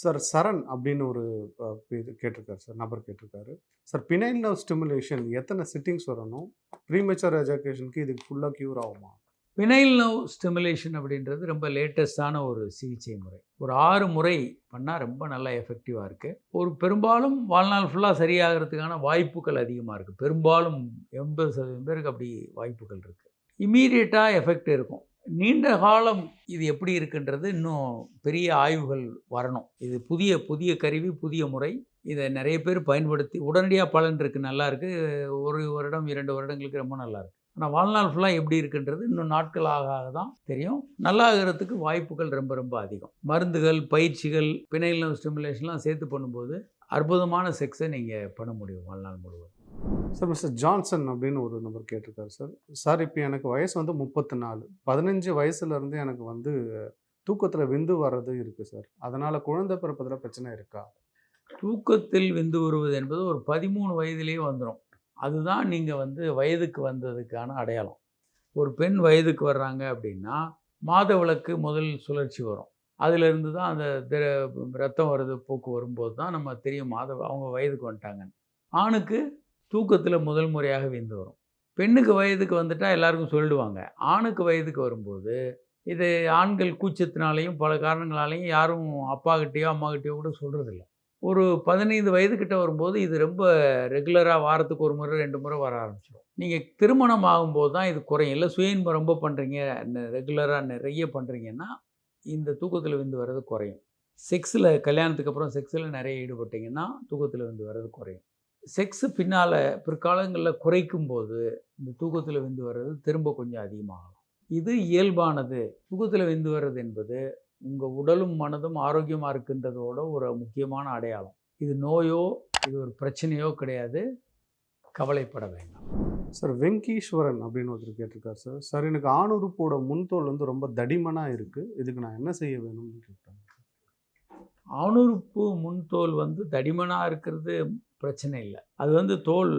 Sir சரண் அப்படின்னு ஒரு இது கேட்டிருக்காரு சார், நபர் கேட்டிருக்காரு. சார் பினைல் நர்வ் ஸ்டிமுலேஷன் எத்தனை சிட்டிங்ஸ் வரணும்? ப்ரீமெச்சூர் எஜாகுலேஷனுக்கு இதுக்கு ஃபுல்லா க்யூர் ஆகுமா? பினைல் நர்வ் ஸ்டிமுலேஷன் அப்படின்றது ரொம்ப லேட்டஸ்டான ஒரு சிகிச்சை முறை. ஒரு 6 முறை பண்ணால் ரொம்ப நல்லா எஃபெக்டிவாக இருக்குது. ஒரு பெரும்பாலும் வாழ்நாள் ஃபுல்லாக சரியாகிறதுக்கான வாய்ப்புகள் அதிகமாக இருக்குது. பெரும்பாலும் 80% பேருக்கு அப்படி வாய்ப்புகள் இருக்குது. இம்மீடியட்டாக எஃபெக்ட் இருக்கும். நீண்ட காலம் இது எப்படி இருக்குன்றது இன்னும் பெரிய ஆய்வுகள் வரணும். இது புதிய புதிய கருவி, புதிய முறை. இதை நிறைய பேர் பயன்படுத்தி உடனடியாக பலன் இருக்குது, நல்லா இருக்குது. 1 வருடம் 2 வருடங்களுக்கு ரொம்ப நல்லா இருக்குது. ஆனால் வாழ்நாள் ஃபுல்லாக எப்படி இருக்குன்றது இன்னும் நாட்கள் ஆக ஆக தான் தெரியும். நல்லா ஆகிறதுக்கு வாய்ப்புகள் ரொம்ப ரொம்ப அதிகம். மருந்துகள், பயிற்சிகள், பினைல் நர்வ் ஸ்டிமுலேஷன்லாம் சேர்த்து பண்ணும்போது அற்புதமான செக்ஸை நீங்கள் பண்ண முடியும் வாழ்நாள் முழுவதும். சார் மிஸ்டர் ஜான்சன் அப்படின்னு ஒரு நபர் கேட்டிருக்காரு சார். சார் இப்போ எனக்கு வயசு வந்து 34. 15 வயசுலேருந்து எனக்கு வந்து தூக்கத்தில் விந்து வர்றது இருக்குது சார். அதனால் குழந்தை பிறப்பதில் பிரச்சனை இருக்கா? தூக்கத்தில் விந்து வருவது என்பது ஒரு 13 வயதிலேயே வந்துடும். அதுதான் நீங்கள் வந்து வயதுக்கு வந்ததுக்கான அடையாளம். ஒரு பெண் வயதுக்கு வர்றாங்க அப்படின்னா மாதவிலக்கு முதல் சுழற்சி வரும். அதிலிருந்து தான் அந்த ரத்தம் வருது, போக்கு வரும்போது தான் நம்ம தெரியும் அவங்க வயதுக்கு வந்துட்டாங்கன்னு. ஆணுக்கு தூக்கத்தில் முதல் முறையாக விந்து வரும். பெண்ணுக்கு வயதுக்கு வந்துட்டால் எல்லாருக்கும் சொல்லிடுவாங்க. ஆணுக்கு வயதுக்கு வரும்போது இது ஆண்கள் கூச்சத்தினாலேயும் பல காரணங்களாலேயும் யாரும் அப்பாக்கிட்டேயோ அம்மாக்கிட்டேயோ கூட சொல்கிறதில்ல. ஒரு 15 வயதுக்கிட்ட வரும்போது இது ரொம்ப ரெகுலராக வாரத்துக்கு 1 முறை 2 முறை வர ஆரம்பிச்சிடும். நீங்கள் திருமணம் ஆகும்போது தான் இது குறையும். இல்லை சுய ரொம்ப பண்ணுறீங்க, ரெகுலராக நிறைய பண்ணுறீங்கன்னா இந்த தூக்கத்தில் விந்து வர்றது குறையும். செக்ஸில் கல்யாணத்துக்கு அப்புறம் செக்ஸில் நிறைய ஈடுபட்டிங்கன்னா தூக்கத்தில் விந்து வர்றது குறையும். செக்ஸு பிற்காலங்களில் குறைக்கும்போது இந்த தூக்கத்தில் விந்து வர்றது திரும்ப கொஞ்சம் அதிகமாகலாம். இது இயல்பானது. தூக்கத்தில் விந்து வர்றது என்பது உங்கள் உடலும் மனதும் ஆரோக்கியமாக இருக்குன்றதோட ஒரு முக்கியமான அடையாளம். இது நோயோ இது ஒரு பிரச்சனையோ கிடையாது, கவலைப்பட வேண்டாம். சார் வெங்கீஸ்வரன் அப்படின்னு ஒருத்தர் கேட்டிருக்காரு சார். சார் எனக்கு ஆணுறுப்போட முன்தோல் வந்து ரொம்ப தடிமனாக இருக்குது, இதுக்கு நான் என்ன செய்ய வேணும்னு கேட்டாங்க. ஆணுறுப்பு முன்தோல் வந்து தடிமனாக இருக்கிறது பிரச்சனை இல்லை. அது வந்து தோல்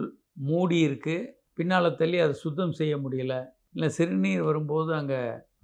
மூடி இருக்குது, பின்னால் தள்ளி அதை சுத்தம் செய்ய முடியலை, இல்லை சிறுநீர் வரும்போது அங்கே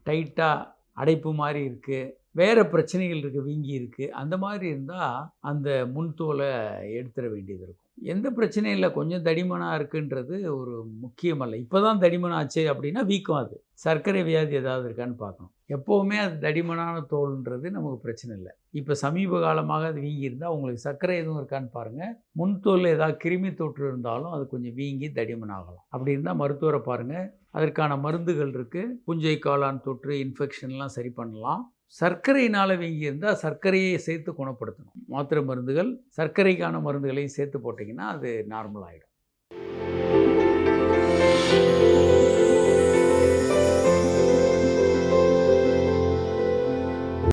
டைட்டாக அடைப்பு மாதிரி இருக்குது, வேறு பிரச்சனைகள் இருக்குது, வீங்கி இருக்குது, அந்த மாதிரி இருந்தால் அந்த முன்தோலை எடுத்துட வேண்டியது இருக்கும். எந்த பிரச்சனையும் இல்லை, கொஞ்சம் தடிமனாக இருக்குன்றது ஒரு முக்கியமல்ல. இப்போ தான் தடிமனாச்சு அப்படின்னா வீக்கம், அது சர்க்கரை வியாதி ஏதாவது இருக்கான்னு பார்க்கணும். எப்போவுமே அது தடிமனான தோல்ன்றது நமக்கு பிரச்சனை இல்லை. இப்போ சமீப காலமாக அது வீங்கி இருந்தால் உங்களுக்கு சர்க்கரை எதுவும் இருக்கான்னு பாருங்கள். முன்தோலில் ஏதாவது கிருமி தொற்று இருந்தாலும் அது கொஞ்சம் வீங்கி தடிமனாகலாம். அப்படி இருந்தால் மருத்துவரை பாருங்கள், அதற்கான மருந்துகள் இருக்குது. புஞ்சை காளான் தொற்று இன்ஃபெக்ஷன்லாம் சரி பண்ணலாம். சர்க்கரையினால் வீங்கி இருந்தால் சர்க்கரையை சேர்த்து குணப்படுத்தணும். மாத்திரை மருந்துகள், சர்க்கரைக்கான மருந்துகளையும் சேர்த்து போட்டிங்கன்னா அது நார்மல் ஆகிடும்.